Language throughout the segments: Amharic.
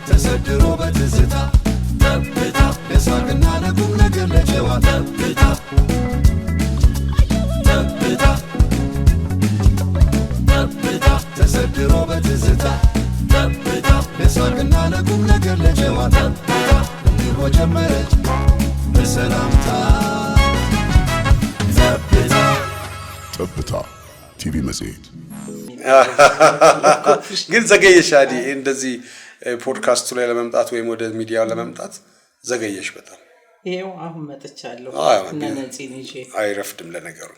ተሰድሮ በትዝታ ጠብታ ለሳቅና ለቁም ነገር ለጨዋታ ጠብታ ተሰድሮ በትዝታ ጠብታ ለሳቅና ለቁም ነገር ለጨዋታ እንዲሁ ጀመረች በሰላምታ ጠብታ ቲቪ መጽሔት ግን ዘገየሽ አዲ እንደዚህ ፖድካስቱ ላይ ለመምጣት ወይም ወደ ሚዲያው ለመምጣት ዘገየሽ በጣም ይሄው አሁን መጥቻለሁ እና ነፂን ይዤ አይረፍድም ለነገሩ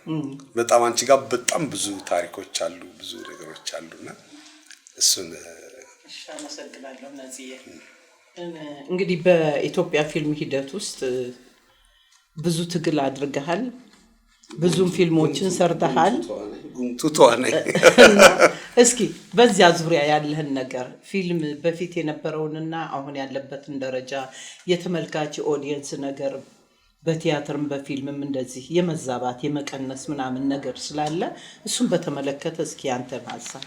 በጣም አንቺ ጋር በጣም ብዙ ታሪኮች አሉ ብዙ ነገሮች አሉና እሱን አመሰግናለሁ ነፂዬ እንግዲህ በኢትዮጵያ ፊልም ሂደት ውስጥ ብዙ ትግል አድርገሃል ብዙም ፊልሞችን ሰርተሃል ጉንቱቷን እስኪ በዚያ ዙሪያ ያለህን ነገር ፊልም በፊት የነበረውንና አሁን ያለበትን ደረጃ የተመልካች ኦዲየንስ ነገር በቲያትርም በፊልምም እንደዚህ የመዛባት የመቀነስ ምናምን ነገር ስላለ እሱን በተመለከተ እስኪ አንተን ሐሳብ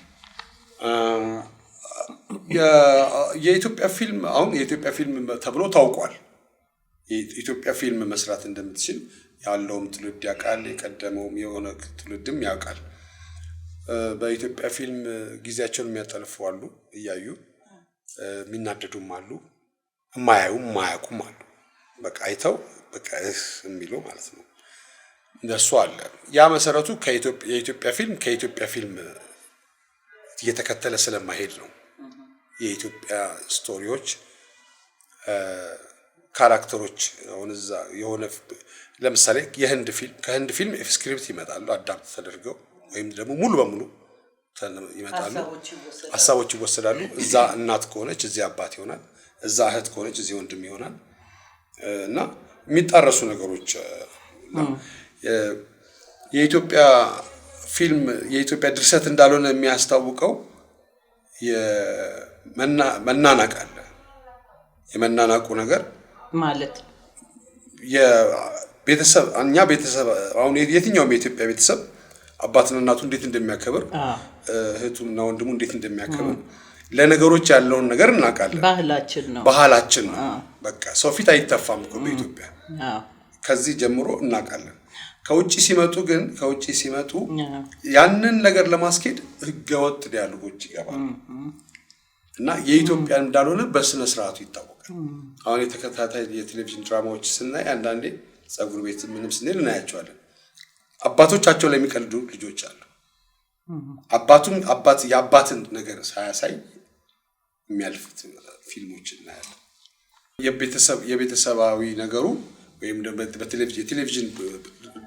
የኢትዮጵያ ፊልም አሁን የኢትዮጵያ ፊልም ተብሎ ታውቋል የኢትዮጵያ ፊልም መስራት እንደምትችል ያለውም ትውልድ ያውቃል የቀደመውም የሆነ ትውልድም ያውቃል በኢትዮጵያ ፊልም ጊዜያቸውን የሚያጠልፉ አሉ እያዩ የሚናደዱም አሉ የማያውቁም አሉ በቃ አይተው በቃ የሚሉ ማለት ነው እንደሱ አለ ያ መሰረቱ የኢትዮጵያ ፊልም እየተከተለ ስለማይሄድ ነው የኢትዮጵያ ስቶሪዎች ካራክተሮች አሁንዛ የሆነ ለምሳሌ ከህንድ ፊልም ስክሪፕት ይመጣሉ አዳፕት ተደርገው ወይም ደግሞ ሙሉ በሙሉ ይመጣሉ ሐሳቦች ይወሰዳሉ እዛ እናት ከሆነች እዚህ አባት ይሆናል እዛ እህት ከሆነች እዚህ ወንድም ይሆናል እና የሚጣረሱ ነገሮች የኢትዮጵያ ፊልም የኢትዮጵያ ድርሰት እንዳልሆነ የሚያስታውቀው የመናናቅ አለ የመናናቁ ነገር ማለት የቤተሰብ ቤተሰብ አሁን የትኛውም የኢትዮጵያ ቤተሰብ አባትና እናቱ እንዴት እንደሚያከብር እህቱና ወንድሙ እንዴት እንደሚያከብር ለነገሮች ያለውን ነገር እናውቃለን ባህላችን ነው በቃ ሰው ፊት አይተፋም እኮ በኢትዮጵያ ከዚህ ጀምሮ እናውቃለን ከውጪ ሲመጡ ያንን ነገር ለማስኬድ ህገወጥ ዲያሎጎች ይገባሉ እና የኢትዮጵያ እንዳልሆነ በስነ ስርዓቱ ይታወቃል አሁን የተከታታይ የቴሌቪዥን ድራማዎች ስናይ አንዳንዴ ጸጉር ቤት ምንም ስንል እናያቸዋለን አባቶቻቸው ላይ የሚቀልዱ ልጆች አሉ የአባትን ነገር ሳያሳይ የሚያልፉት ፊልሞች እናያለን የቤተሰባዊ ነገሩ ወይም የቴሌቪዥን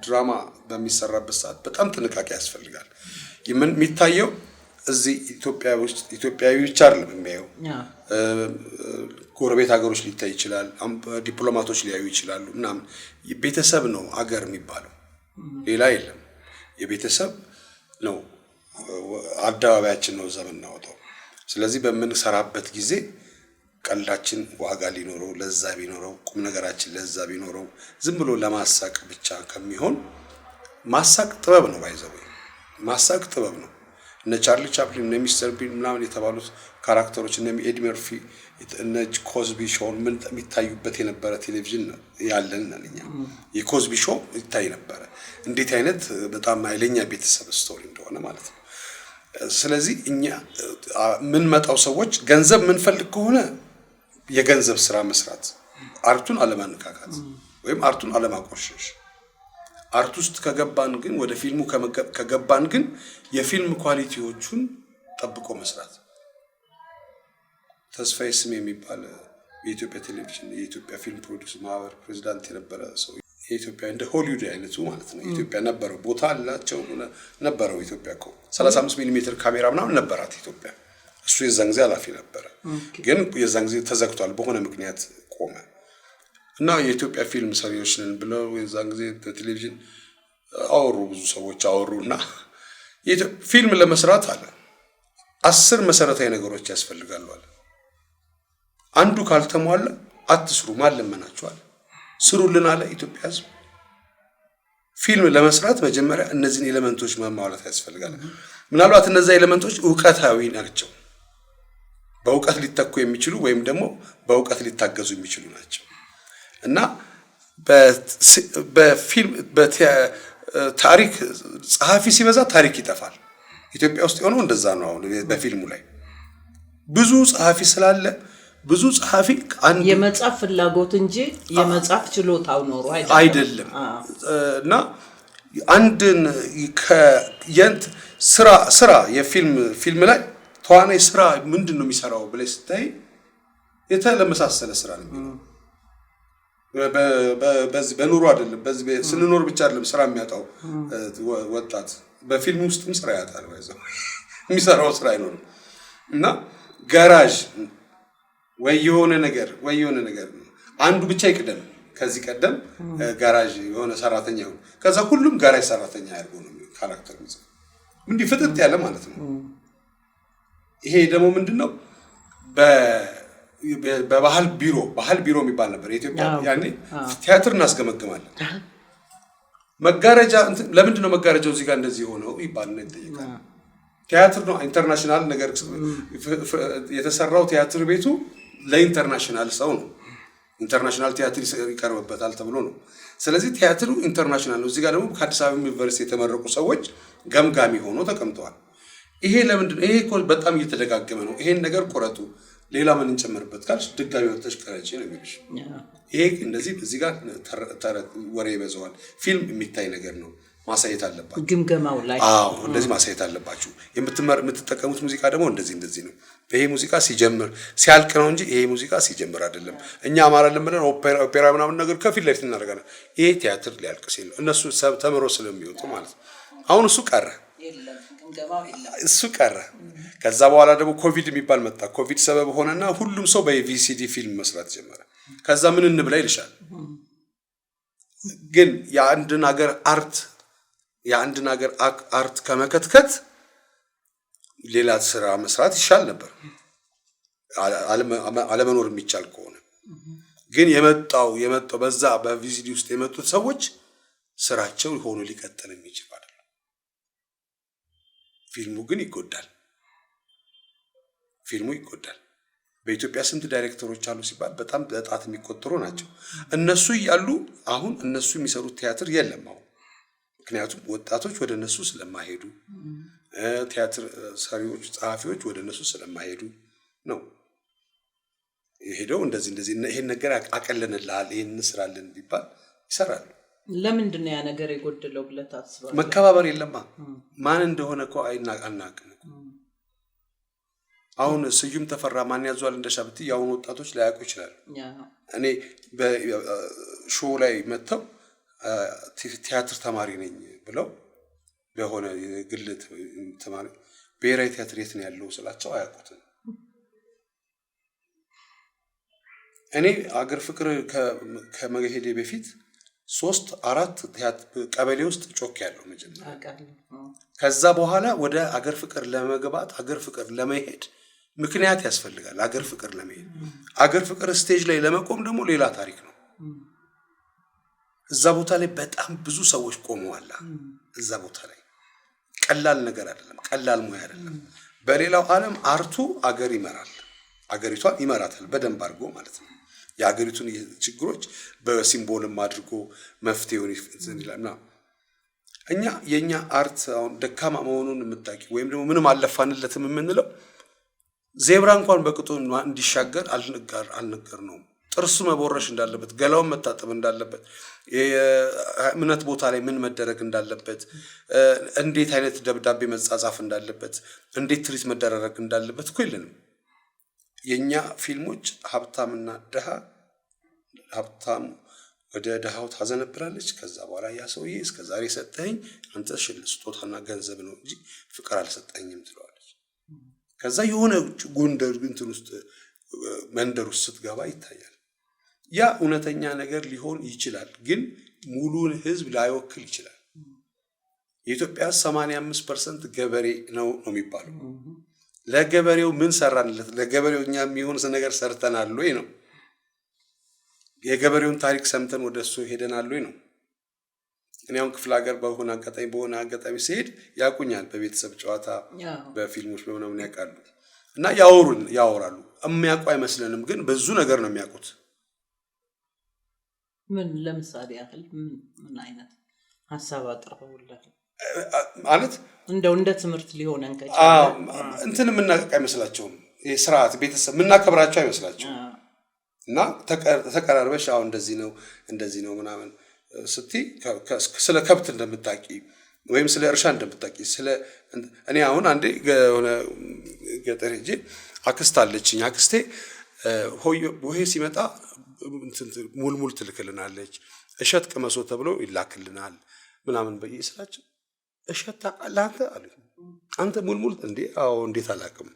ድራማ በሚሰራበት ሰዓት በጣም ጥንቃቄ ያስፈልጋል የሚታየው እዚህ ኢትዮጵያዊ ብቻ አይደለም የሚያየው ጎረቤት ሀገሮች ሊታይ ይችላል ዲፕሎማቶች ሊያዩ ይችላሉ ምናምን ቤተሰብ ነው አገር የሚባለው ሌላ የለም የቤተሰብ ነው አደባባያችን ነው ዘመናውጣው ስለዚህ በመንሰራበት ጊዜ ቀልዳችን ዋጋ ሊኖረው ለዛ ቢኖረው ቁም ነገራችን ለዛ ቢኖረው ዝም ብሎ ለማሳቅ ብቻ ከሚሆን ማሳቅ ጥበብ ነው ባይዘው ማሳቅ ጥበብ ነው እነ ቻርሊ ቻፕሊን እነ ሚስተር ቢን ምናምን የተባሉት ካራክተሮች እነ ኤዲ መርፊ እነ ኮዝቢ ሾውን ምን የሚታዩበት የነበረ ቴሌቪዥን ያለን ነኛ የኮዝቢ ሾው ይታይ ነበር እንዴት አይነት በጣም ኃይለኛ ቤተሰብ ስቶሪ እንደሆነ ማለት ነው ስለዚህ እኛ ምን መጣው ሰዎች ገንዘብ ምን ፈልግ ከሆነ የገንዘብ ስራ መስራት አርቱን አለማንካካት ወይም አርቱን አለማቆሸሽ አርት ውስጥ ከገባን ግን ወደ ፊልሙ ከገባን ግን የፊልም ኳሊቲዎቹን ጠብቆ መስራት ተስፋዬ ስም የሚባል የኢትዮጵያ ቴሌቪዥን የኢትዮጵያ ፊልም ፕሮዲዩሰር ማህበር ፕሬዝዳንት የነበረ ሰው የኢትዮጵያ እንደ ሆሊውድ አይነቱ ማለት ነው ኢትዮጵያ ነበረው ቦታ አላቸው ነበረው ኢትዮጵያ እኮ 35 ሚሊ ሜትር ካሜራ ምናምን ነበራት ኢትዮጵያ እሱ የዛን ጊዜ አላፊ ነበር ግን የዛን ጊዜ ተዘግቷል በሆነ ምክንያት ቆመ እና የኢትዮጵያ ፊልም ሰሪዎች ነን ብለው የዛን ጊዜ በቴሌቪዥን አወሩ ብዙ ሰዎች አወሩና ፊልም ለመስራት አለ 10 መሰረታዊ ነገሮች ያስፈልጋሉ አለ አንዱ ካልተሟላ አትስሩ ማለመናቸዋል ስሩልን አለ ኢትዮጵያ ህዝብ ፊልም ለመስራት መጀመሪያ እነዚህን ኤሌመንቶች ማሟላት ያስፈልጋል። ምናልባት እነዛ ኤሌመንቶች ዕውቀታዊ ናቸው፣ በእውቀት ሊተኩ የሚችሉ ወይም ደግሞ በእውቀት ሊታገዙ የሚችሉ ናቸው እና በፊልም ታሪክ ጸሐፊ ሲበዛ ታሪክ ይጠፋል። ኢትዮጵያ ውስጥ የሆነው እንደዛ ነው። አሁን በፊልሙ ላይ ብዙ ጸሐፊ ስላለ ብዙ ጸሐፊ የመጻፍ ፍላጎት እንጂ የመጻፍ ችሎታው ኖሮ አይደለም እና አንድን ስራ የፊልም ላይ ተዋናይ ስራ ምንድን ነው የሚሰራው ብለህ ስታይ የተለመሳሰለ ስራ ነው። በኑሮ አይደለም ስንኖር ብቻ አይደለም ስራ የሚያጣው ወጣት በፊልም ውስጥም ስራ ያጣል። የሚሰራው ስራ አይኖርም እና ጋራዥ ወይ የሆነ ነገር ነው አንዱ ብቻ ይቅደም። ከዚህ ቀደም ጋራዥ የሆነ ሰራተኛ ነው፣ ከዛ ሁሉም ጋራዥ ሰራተኛ ያርገው ነው ካራክተር ነው እንዲህ ፍጥጥ ያለ ማለት ነው። ይሄ ደግሞ ምንድነው በባህል ቢሮ የሚባል ነበር ኢትዮጵያ ያኔ። ቲያትር እናስገመግማለን። መጋረጃ ለምንድነው መጋረጃው እዚህ ጋር እንደዚህ ሆነው ይባልና ይጠይቃል። ቲያትር ነው ኢንተርናሽናል ነገር የተሰራው ቲያትር ቤቱ ለኢንተርናሽናል ሰው ነው። ኢንተርናሽናል ቲያትር ይቀርብበታል ተብሎ ነው። ስለዚህ ቲያትሩ ኢንተርናሽናል ነው። እዚህ ጋር ደግሞ ከአዲስ አበባ ዩኒቨርሲቲ የተመረቁ ሰዎች ገምጋሚ ሆኖ ተቀምጠዋል። ይሄ ለምንድን ነው? ይሄ እኮ በጣም እየተደጋገመ ነው። ይሄን ነገር ቆረጡ፣ ሌላ ምን እንጨምርበት ካልሽ ድጋሚ ወጥተሽ ቀረጪ ነው የሚልሽ። ይሄ እንደዚህ እዚህ ጋር ወሬ ይበዛዋል። ፊልም የሚታይ ነገር ነው፣ ማሳየት አለባችሁ። ግምገማው ላይ እንደዚህ ማሳየት አለባችሁ። የምትጠቀሙት ሙዚቃ ደግሞ እንደዚህ ነው። ይሄ ሙዚቃ ሲያልቅ ነው እንጂ ይሄ ሙዚቃ ሲጀምር አይደለም። እኛ አማራለን ብለን ኦፔራ ምናምን ነገር ከፊት ለፊት እናደርጋለን። ይሄ ቲያትር ሊያልቅ ሲል እነሱ ተምሮ ስለሚወጡ ማለት ነው። አሁን እሱ ቀረ። ከዛ በኋላ ደግሞ ኮቪድ የሚባል መጣ። ኮቪድ ሰበብ ሆነና ሁሉም ሰው በቪሲዲ ፊልም መስራት ጀመረ። ከዛ ምን እንብላ ይልሻል። ግን የአንድን ሀገር አርት ከመከትከት ሌላ ስራ መስራት ይሻል ነበር፣ አለመኖር የሚቻል ከሆነ። ግን የመጣው በዛ በቪሲዲ ውስጥ የመጡት ሰዎች ስራቸው ሆኖ ሊቀጥል የሚችል አይደለም። ፊልሙ ግን ይጎዳል። በኢትዮጵያ ስንት ዳይሬክተሮች አሉ ሲባል በጣም በጣት የሚቆጠሩ ናቸው። እነሱ እያሉ አሁን እነሱ የሚሰሩት ቲያትር የለም አሁን። ምክንያቱም ወጣቶች ወደ እነሱ ስለማይሄዱ፣ ቲያትር ሰሪዎች ጸሐፊዎች ወደ እነሱ ስለማይሄዱ ነው። ሄደው እንደዚህ ይሄን ነገር አቀለንልሃል ይሄን እንስራለን ቢባል ይሰራሉ። ለምንድን ነው ያ ነገር የጎደለው ብለህ ታስባለህ? መከባበር የለማ። ማን እንደሆነ እኮ አናውቅም። አሁን ስዩም ተፈራ ማን ያዟል እንደሻብቲ ያሁን ወጣቶች ላያውቁ ይችላሉ። እኔ በሾው ላይ መጥተው ቲያትር ተማሪ ነኝ ብለው በሆነ የግል ተማሪ ብሔራዊ ቲያትር የት ነው ያለው ስላቸው አያውቁትም። እኔ አገር ፍቅር ከመሄዴ በፊት 3-4 ቀበሌ ውስጥ ጮክ ያለው መጀመሪያ። ከዛ በኋላ ወደ አገር ፍቅር ለመግባት አገር ፍቅር ለመሄድ ምክንያት ያስፈልጋል። አገር ፍቅር ለመሄድ አገር ፍቅር ስቴጅ ላይ ለመቆም ደግሞ ሌላ ታሪክ ነው። እዛ ቦታ ላይ በጣም ብዙ ሰዎች ቆመዋል። እዛ ቦታ ላይ ቀላል ነገር አይደለም፣ ቀላል ሙያ አይደለም። በሌላው ዓለም አርቱ አገር ይመራል፣ አገሪቷን ይመራታል በደንብ አድርጎ ማለት ነው። የአገሪቱን ችግሮች በሲምቦልም አድርጎ መፍትሄውን ይላልና የኛ አርት አሁን ደካማ መሆኑን የምታውቂ ወይም ደግሞ ምንም አለፋንለትም የምንለው ዜብራ እንኳን በቅጡ እንዲሻገር አልነገር ነው። ጥርሱ መቦረሽ እንዳለበት፣ ገላውን መታጠብ እንዳለበት፣ የእምነት ቦታ ላይ ምን መደረግ እንዳለበት፣ እንዴት አይነት ደብዳቤ መጻጻፍ እንዳለበት፣ እንዴት ትሪት መደረግ እንዳለበት እኮ የለንም። የኛ ፊልሞች ሀብታምና ድሃ፣ ሀብታም ወደ ድሃው ታዘነብራለች። ከዛ በኋላ ያ ሰውዬ እስከዛሬ ሰጠኸኝ አንተ ስጦታና ገንዘብ ነው እንጂ ፍቅር አልሰጠኝም ትለዋለች። ከዛ የሆነ ጎንደር እንትን ውስጥ መንደር ውስጥ ስትገባ ይታያል። ያ እውነተኛ ነገር ሊሆን ይችላል፣ ግን ሙሉን ህዝብ ላይወክል ይችላል። የኢትዮጵያ 85% ገበሬ ነው የሚባለው። ለገበሬው ምን ሰራንለት? ለገበሬው እኛ የሚሆን ነገር ሰርተናል ወይ ነው? የገበሬውን ታሪክ ሰምተን ወደሱ ሄደናል ወይ ነው? እኔ አሁን ክፍለ ሀገር በሆነ አጋጣሚ ሲሄድ ያውቁኛል። በቤተሰብ ጨዋታ በፊልሞች በምናምን ያውቃሉ እና ያወራሉ። የሚያውቁ አይመስለንም፣ ግን ብዙ ነገር ነው የሚያውቁት። ምን ለምሳሌ ያህል ምን አይነት ሀሳብ አቅርበውልህ ማለት እንደው እንደ ትምህርት ሊሆነን ከቻለ እንትን የምናውቅ አይመስላቸውም። የስርዓት ቤተሰብ የምናከብራቸው አይመስላቸውም። እና ተቀራርበሽ አሁን እንደዚህ ነው ምናምን ስትይ ስለ ከብት እንደምታውቂ ወይም ስለ እርሻ እንደምታውቂ እኔ አሁን አንዴ የሆነ ገጠር ሄጄ አክስት አለችኝ። አክስቴ ሆሄ ሲመጣ ሙልሙል ትልክልናለች። እሸት ቅመሶ ተብሎ ይላክልናል ምናምን በየስላቸው እሸት ታውቃለህ አንተ አሉኝ። አንተ ሙልሙል እንዴ? አዎ እንዴት አላውቅም።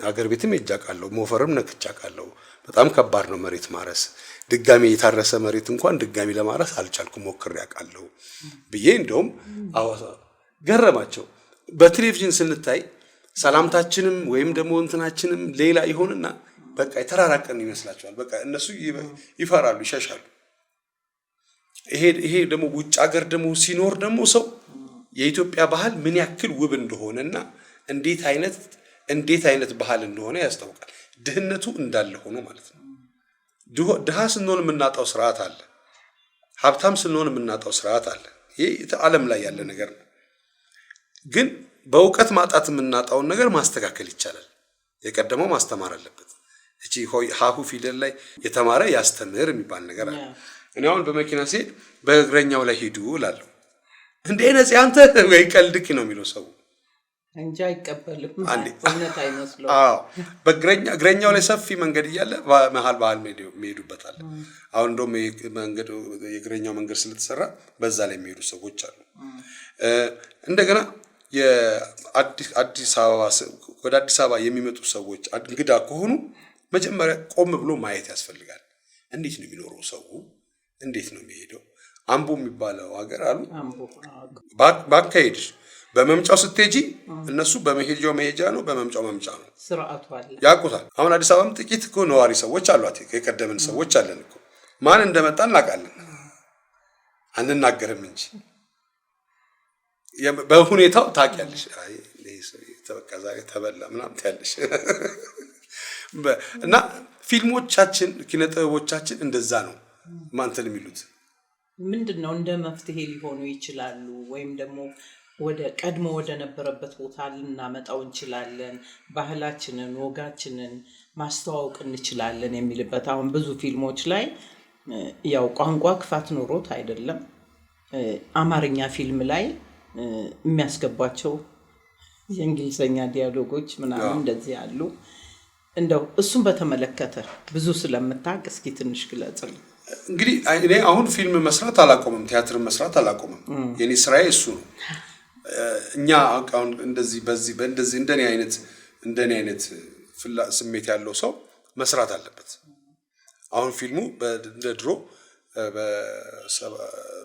ሀገር ቤትም ሄጄ አውቃለሁ፣ ሞፈርም ነክቼ አውቃለሁ። በጣም ከባድ ነው መሬት ማረስ። ድጋሚ የታረሰ መሬት እንኳን ድጋሚ ለማረስ አልቻልኩም፣ ሞክሬ አውቃለሁ ብዬ እንደውም ገረማቸው። በቴሌቪዥን ስንታይ ሰላምታችንም ወይም ደግሞ እንትናችንም ሌላ ይሆንና በቃ የተራራቀን ይመስላቸዋል። በቃ እነሱ ይፈራሉ፣ ይሸሻሉ። ይሄ ደግሞ ውጭ ሀገር ደግሞ ሲኖር ደግሞ ሰው የኢትዮጵያ ባህል ምን ያክል ውብ እንደሆነና እንዴት አይነት ባህል እንደሆነ ያስታውቃል። ድህነቱ እንዳለ ሆኖ ማለት ነው። ድሃ ስንሆን የምናጣው ስርዓት አለ፣ ሀብታም ስንሆን የምናጣው ስርዓት አለ። ይሄ ዓለም ላይ ያለ ነገር ነው። ግን በእውቀት ማጣት የምናጣውን ነገር ማስተካከል ይቻላል። የቀደመው ማስተማር አለበት። እቺ ሀሁ ፊደል ላይ የተማረ ያስተምር የሚባል ነገር አለ። እኔ አሁን በመኪና ሲሄድ በእግረኛው ላይ ሂዱ እላለሁ። እንዴ ነፂ አንተ ወይ ቀልድክ ነው የሚለው ሰው እንጂ አይቀበልም። እውነት አይመስለው። እግረኛው ላይ ሰፊ መንገድ እያለ መሀል ባህል የሚሄዱበታል። አሁን እንደውም የእግረኛው መንገድ ስለተሰራ በዛ ላይ የሚሄዱ ሰዎች አሉ። እንደገና ወደ አዲስ አበባ የሚመጡ ሰዎች እንግዳ ከሆኑ መጀመሪያ ቆም ብሎ ማየት ያስፈልጋል። እንዴት ነው የሚኖረው ሰው? እንዴት ነው የሚሄደው? አምቦ የሚባለው ሀገር አሉ ባካሄድሽ በመምጫው ስትሄጂ እነሱ በመሄጃው መሄጃ ነው፣ በመምጫው መምጫ ነው። ስርዓቱ አለ፣ ያውቁታል። አሁን አዲስ አበባም ጥቂት እኮ ነዋሪ ሰዎች አሏት፣ የቀደምን ሰዎች አለን እኮ። ማን እንደመጣ እናውቃለን፣ አንናገርም እንጂ በሁኔታው ታውቂያለሽ። አይ ተበቃ ዛሬ ተበላ ምናምን ትያለሽ። እና ፊልሞቻችን ኪነጥበቦቻችን እንደዛ ነው ማንተን የሚሉት ምንድነው እንደ መፍትሄ ሊሆኑ ይችላሉ፣ ወይም ደግሞ ወደ ቀድሞ ወደ ነበረበት ቦታ ልናመጣው እንችላለን፣ ባህላችንን ወጋችንን ማስተዋወቅ እንችላለን የሚልበት። አሁን ብዙ ፊልሞች ላይ ያው ቋንቋ ክፋት ኖሮት አይደለም፣ አማርኛ ፊልም ላይ የሚያስገቧቸው የእንግሊዘኛ ዲያሎጎች ምናምን እንደዚህ ያሉ። እንደው እሱን በተመለከተ ብዙ ስለምታውቅ እስኪ ትንሽ ግለጽልኝ። እንግዲህ እኔ አሁን ፊልም መስራት አላቆምም፣ ቲያትር መስራት አላቆምም። የኔ ስራዬ እሱ ነው። እኛ አሁን እንደዚህ እንደኔ አይነት ስሜት ያለው ሰው መስራት አለበት። አሁን ፊልሙ እንደ ድሮ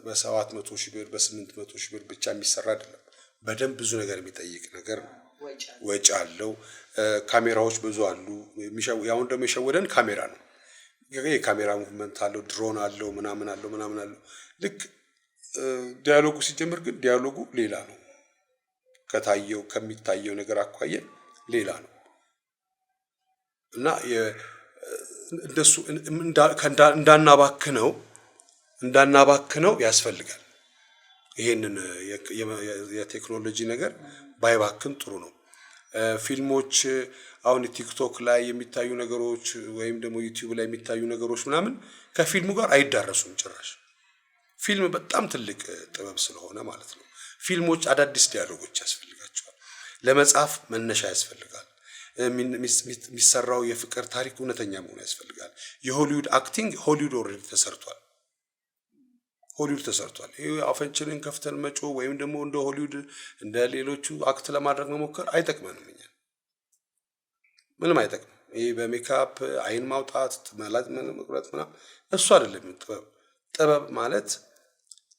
በ700 ሺህ ብር በ800 ሺህ ብር ብቻ የሚሰራ አይደለም። በደንብ ብዙ ነገር የሚጠይቅ ነገር ነው። ወጪ አለው። ካሜራዎች ብዙ አሉ። ያሁን ደግሞ የሸወደን ካሜራ ነው። የካሜራ ሙቭመንት አለው፣ ድሮን አለው፣ ምናምን አለው። ልክ ዲያሎጉ ሲጀምር ግን ዲያሎጉ ሌላ ነው። ከሚታየው ነገር አኳያ ሌላ ነው እና እንደሱ እንዳናባክነው ያስፈልጋል። ይሄንን የቴክኖሎጂ ነገር ባይባክን ጥሩ ነው። ፊልሞች አሁን ቲክቶክ ላይ የሚታዩ ነገሮች ወይም ደግሞ ዩቲዩብ ላይ የሚታዩ ነገሮች ምናምን ከፊልሙ ጋር አይዳረሱም ጭራሽ። ፊልም በጣም ትልቅ ጥበብ ስለሆነ ማለት ነው። ፊልሞች አዳዲስ ዲያሎጎች ያስፈልጋቸዋል። ለመጻፍ መነሻ ያስፈልጋል። የሚሰራው የፍቅር ታሪክ እውነተኛ መሆን ያስፈልጋል። የሆሊውድ አክቲንግ ሆሊውድ ኦልሬዲ ተሰርቷል። ይሄ አፈንችንን ከፍተን መጮ ወይም ደግሞ እንደ ሆሊውድ እንደ ሌሎቹ አክት ለማድረግ መሞከር አይጠቅመንም። ምንም አይጠቅም። ይሄ በሜካፕ አይን ማውጣት መቁረጥ ምናምን እሱ አይደለም ጥበብ ማለት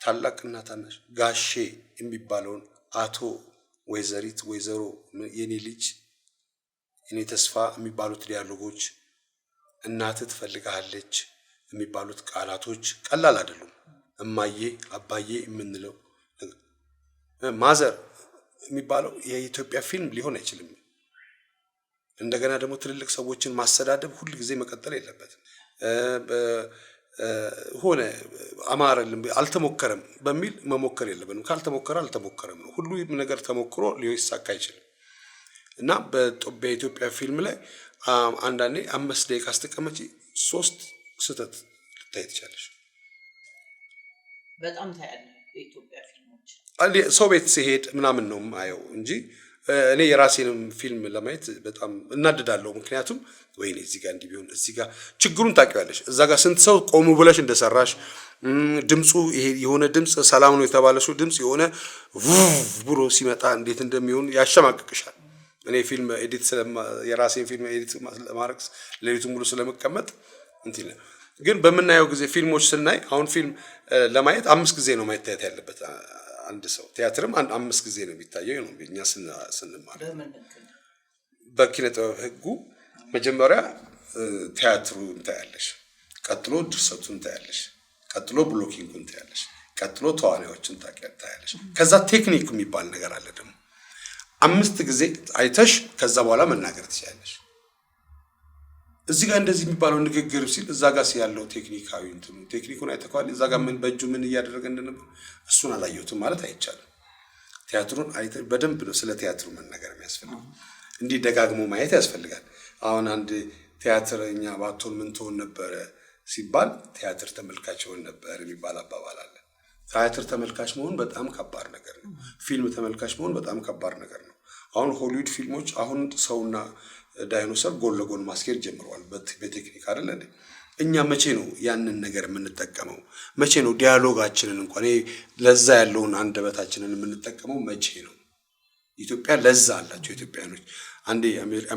ታላቅና ታናሽ ጋሼ የሚባለውን አቶ፣ ወይዘሪት፣ ወይዘሮ፣ የኔ ልጅ፣ የኔ ተስፋ የሚባሉት ዲያሎጎች፣ እናትህ ትፈልጋለች የሚባሉት ቃላቶች ቀላል አይደሉም። እማዬ አባዬ የምንለው ማዘር የሚባለው የኢትዮጵያ ፊልም ሊሆን አይችልም። እንደገና ደግሞ ትልልቅ ሰዎችን ማሰዳደብ ሁል ጊዜ መቀጠል የለበትም። ሆነ አማረልም አልተሞከረም በሚል መሞከር የለብንም። ካልተሞከረ አልተሞከረም ነው። ሁሉ ነገር ተሞክሮ ሊሳካ አይችልም። እና በኢትዮጵያ ፊልም ላይ አንዳንዴ 5 ደቂቃ ስትቀመጪ 3 ስህተት ልታይ ትችላለሽ። በጣም ታያለህ በኢትዮጵያ ፊልሞች። ሰው ቤት ሲሄድ ምናምን ነው ማየው እንጂ እኔ የራሴንም ፊልም ለማየት በጣም እናድዳለሁ። ምክንያቱም ወይኔ እዚህ ጋር እንዲህ ቢሆን እዚህ ጋር ችግሩን ታውቂዋለሽ። እዛ ጋር ስንት ሰው ቆሙ ብለሽ እንደሰራሽ ድምፁ ይሄ የሆነ ድምፅ ሰላም ነው የተባለሽው ድምፅ የሆነ ብሎ ሲመጣ እንዴት እንደሚሆን ያሸማቅቅሻል። እኔ ፊልም ኤዲት የራሴን ፊልም ኤዲት ለማድረግ ሌሊቱን ሙሉ ስለመቀመጥ እንትን ግን በምናየው ጊዜ ፊልሞች ስናይ አሁን ፊልም ለማየት 5 ጊዜ ነው ማየት ያለበት አንድ ሰው። ቲያትርም 5 ጊዜ ነው የሚታየው ነው እኛ ስንማር በኪነ ጥበብ ህጉ። መጀመሪያ ቲያትሩን ታያለሽ፣ ቀጥሎ ድርሰቱን ታያለሽ፣ ቀጥሎ ብሎኪንጉን ታያለሽ፣ ቀጥሎ ተዋናዮችን ታያለሽ። ከዛ ቴክኒክ የሚባል ነገር አለ ደግሞ 5 ጊዜ አይተሽ ከዛ በኋላ መናገር ትችያለሽ። እዚህ ጋር እንደዚህ የሚባለው ንግግር ሲል እዛ ጋር ያለው ቴክኒካዊ እንትኑ ቴክኒኩን አይተካል። እዛ ጋር ምን በእጁ ምን እያደረገ እንደነበር እሱን አላየሁትም ማለት አይቻልም። ቲያትሩን አይተህ በደንብ ነው ስለ ቲያትሩ መናገር የሚያስፈልገው። እንዲህ ደጋግሞ ማየት ያስፈልጋል። አሁን አንድ ቲያትረኛ ባትሆን ምን ትሆን ነበረ ሲባል ቲያትር ተመልካች ሆን ነበር የሚባል አባባል አለ። ቲያትር ተመልካች መሆን በጣም ከባድ ነገር ነው። ፊልም ተመልካች መሆን በጣም ከባድ ነገር ነው። አሁን ሆሊውድ ፊልሞች አሁን ሰውና ዳይኖሰር ጎን ለጎን ማስኬድ ጀምረዋል በቴክኒክ አይደል እንዴ? እኛ መቼ ነው ያንን ነገር የምንጠቀመው? መቼ ነው ዲያሎጋችንን እንኳን ለዛ ያለውን አንደበታችንን የምንጠቀመው መቼ ነው? ኢትዮጵያ ለዛ አላቸው ኢትዮጵያኖች። አንዴ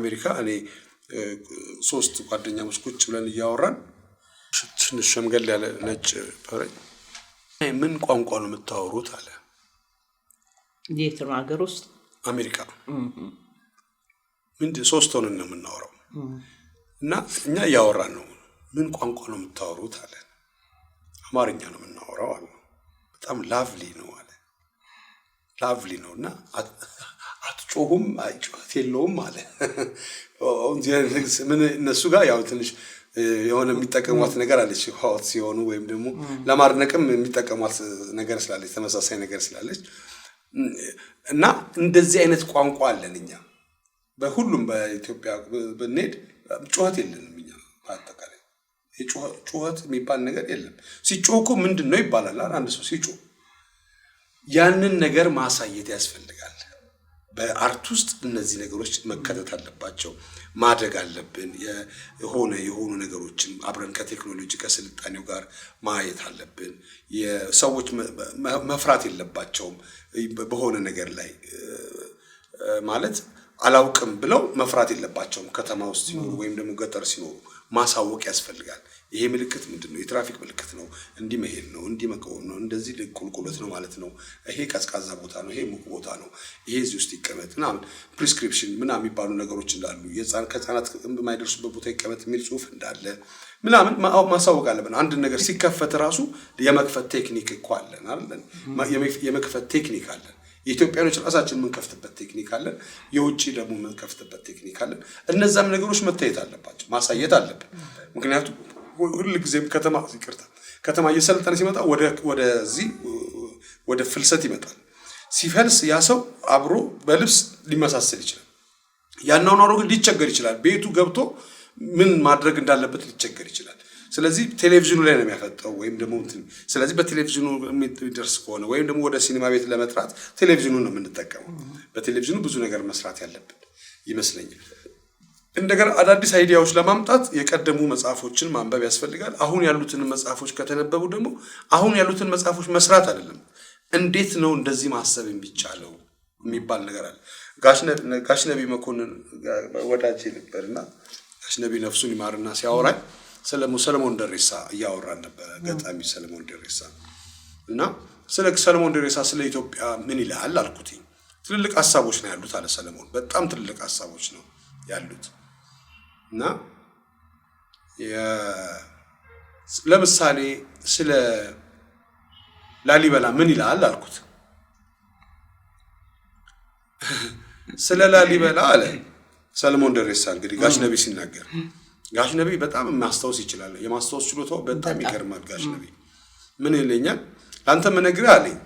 አሜሪካ እኔ 3 ጓደኛሞች ቁጭ ብለን እያወራን ትንሽ ሸምገል ያለ ነጭ ፈረኝ ምን ቋንቋ ነው የምታወሩት አለ። የት ነው ሀገር ውስጥ? አሜሪካ። ምንድን 3 ሆነን ነው የምናወራው እና እኛ እያወራን ነው። ምን ቋንቋ ነው የምታወሩት አለ። አማርኛ ነው የምናወራው አለ። በጣም ላቭሊ ነው አለ። ላቭሊ ነው እና አትጮሁም አይጮት የለውም አለ። ምን እነሱ ጋር ያው ትንሽ የሆነ የሚጠቀሟት ነገር አለች ሆት ሲሆኑ ወይም ደግሞ ለማድነቅም የሚጠቀሟት ነገር ስላለች ተመሳሳይ ነገር ስላለች እና እንደዚህ አይነት ቋንቋ አለን እኛ። በሁሉም በኢትዮጵያ ብንሄድ ጩኸት የለንም እኛ። በአጠቃላይ ጩኸት የሚባል ነገር የለም። ሲጮህ እኮ ምንድን ነው ይባላል። አንድ ሰው ሲጮህ ያንን ነገር ማሳየት ያስፈልጋል። በአርት ውስጥ እነዚህ ነገሮች መከተት አለባቸው። ማደግ አለብን። የሆኑ ነገሮችን አብረን ከቴክኖሎጂ ከስልጣኔው ጋር ማየት አለብን። የሰዎች መፍራት የለባቸውም በሆነ ነገር ላይ ማለት አላውቅም ብለው መፍራት የለባቸውም። ከተማ ውስጥ ሲኖሩ ወይም ደግሞ ገጠር ሲኖሩ ማሳወቅ ያስፈልጋል። ይሄ ምልክት ምንድነው? የትራፊክ ምልክት ነው፣ እንዲህ መሄድ ነው፣ እንዲህ መቆም ነው፣ እንደዚህ ቁልቁለት ነው ማለት ነው። ይሄ ቀዝቃዛ ቦታ ነው፣ ይሄ ሙቅ ቦታ ነው፣ ይሄ እዚህ ውስጥ ይቀመጥ ምናምን ፕሪስክሪፕሽን ምናምን የሚባሉ ነገሮች እንዳሉ ከህፃናት የማይደርሱበት ቦታ ይቀመጥ የሚል ጽሁፍ እንዳለ ምናምን ማሳወቅ አለብን። አንድ ነገር ሲከፈት ራሱ የመክፈት ቴክኒክ እኮ አለን አይደል? የመክፈት ቴክኒክ አለን። የኢትዮጵያኖች ራሳችን የምንከፍትበት ቴክኒክ አለን። የውጭ ደግሞ የምንከፍትበት ቴክኒክ አለን። እነዛም ነገሮች መታየት አለባቸው፣ ማሳየት አለብን። ምክንያቱም ሁሉ ጊዜም ከተማ እየሰለጠነ ሲመጣ ወደዚህ ወደ ፍልሰት ይመጣል። ሲፈልስ ያ ሰው አብሮ በልብስ ሊመሳሰል ይችላል። ያናውን አሮግ ሊቸገር ይችላል። ቤቱ ገብቶ ምን ማድረግ እንዳለበት ሊቸገር ይችላል። ስለዚህ ቴሌቪዥኑ ላይ ነው የሚያፈጠው ወይም ደግሞ ስለዚህ በቴሌቪዥኑ የሚደርስ ከሆነ ወይም ደግሞ ወደ ሲኒማ ቤት ለመጥራት ቴሌቪዥኑን ነው የምንጠቀመው። በቴሌቪዥኑ ብዙ ነገር መስራት ያለብን ይመስለኛል። እንደገና አዳዲስ አይዲያዎች ለማምጣት የቀደሙ መጽሐፎችን ማንበብ ያስፈልጋል። አሁን ያሉትን መጽሐፎች ከተነበቡ ደግሞ አሁን ያሉትን መጽሐፎች መስራት አይደለም፣ እንዴት ነው እንደዚህ ማሰብ የሚቻለው የሚባል ነገር አለ። ጋሽ ነቢ መኮንን ወዳጄ ነበርና ጋሽ ነቢ ነፍሱን ይማርና ሲያወራኝ ሰለሞን ደሬሳ እያወራን ነበረ። ገጣሚ ሰለሞን ደሬሳ እና ስለ ሰለሞን ደሬሳ ስለ ኢትዮጵያ ምን ይላል አልኩት። ትልልቅ ሐሳቦች ነው ያሉት አለ ሰለሞን። በጣም ትልልቅ ሐሳቦች ነው ያሉት እና ለምሳሌ ስለ ላሊበላ ምን ይላል አልኩት። ስለ ላሊበላ አለ ሰለሞን ደሬሳ እንግዲህ ጋሽ ነብይ ሲናገር ጋሽ ነብይ በጣም ማስታወስ ይችላል። የማስታወስ ችሎታው በጣም ይገርማል። ጋሽ ነብይ ምን ይለኛል አንተ መነግርህ አለኝ